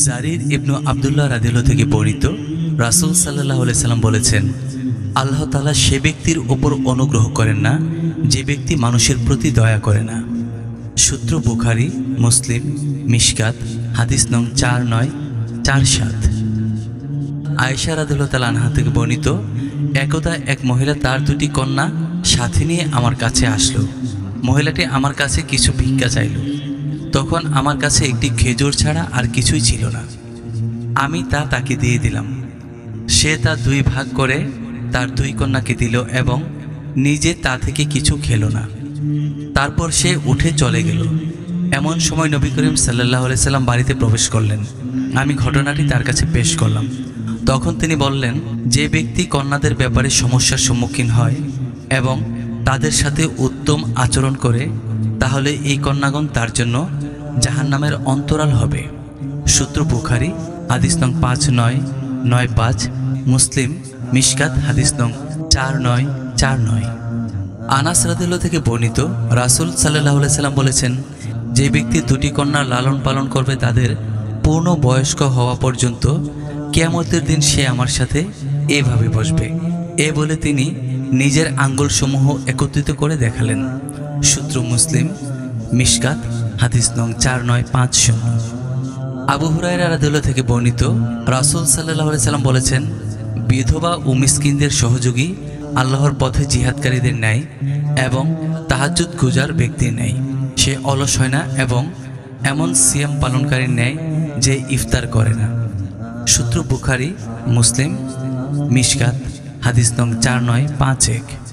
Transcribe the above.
জারির ইবনু আব্দুল্লাহ রাদিয়াল্লাহু থেকে বর্ণিত, রাসূল সাল্লাল্লাহু আলাইহি সাল্লাম বলেছেন, আল্লাহ তাআলা সে ব্যক্তির উপর অনুগ্রহ করেন না যে ব্যক্তি মানুষের প্রতি দয়া করে না। সূত্র বুখারী, মুসলিম, মিশকাত, হাদিস নং 4947। আয়েশা রাদিয়াল্লাহু তাআলা আনহা থেকে বর্ণিত, একদা এক মহিলা তার দুটি কন্যা সাথে নিয়ে আমার কাছে আসলো। মহিলাটি আমার কাছে কিছু ভিক্ষা চাইল। তখন আমার কাছে একটি খেজুর ছাড়া আর কিছুই ছিল না। আমি তা তাকে দিয়ে দিলাম। সে তা দুই ভাগ করে তার দুই কন্যাকে দিল এবং নিজে তা থেকে কিছু খেলো না। তারপর সে উঠে চলে গেল। এমন সময় নবী করিম সাল্লাল্লাহু আলাইহি সাল্লাম বাড়িতে প্রবেশ করলেন। আমি ঘটনাটি তার কাছে পেশ করলাম। তখন তিনি বললেন, যে ব্যক্তি কন্যাদের ব্যাপারে সমস্যার সম্মুখীন হয় এবং তাদের সাথে উত্তম আচরণ করে, তাহলে এই কন্যাগণ তার জন্য জাহান্নামের অন্তরাল হবে। সূত্র বুখারী, হাদিস নং 5995, মুসলিম, মিশকাত, হাদিস নং 4949। আনাস রাদিয়াল্লাহু থেকে বর্ণিত, রাসূল সাল্লাল্লাহু আলাইহি সাল্লাম বলেছেন, যে ব্যক্তি দুটি কন্যা লালন পালন করবে তাদের পূর্ণ বয়স্ক হওয়া পর্যন্ত কিয়ামতের দিন সে আমার সাথে এভাবে বসবে। এ বলে তিনি নিজের আঙ্গুলসমূহ একত্রিত করে দেখালেন। সূত্র মুসলিম, মিশকাত, হাদিস নং 4950। আবু হুরায়রা রাদিয়াল্লাহু থেকে বর্ণিত, রাসূল সাল্লাল্লাহু আলাইহি সাল্লাম বলেছেন, বিধবা ও মিসকিনদের সহযোগী আল্লাহর পথে জিহাদকারীদের ন্যায় এবং তাহাজ্জুদ গুজার ব্যক্তির ন্যায়। সে অলস হয় না এবং এমন সিয়াম পালনকারীর ন্যায় যে ইফতার করে না। সূত্র বুখারী, মুসলিম, মিশকাত, হাদিস নং 4951।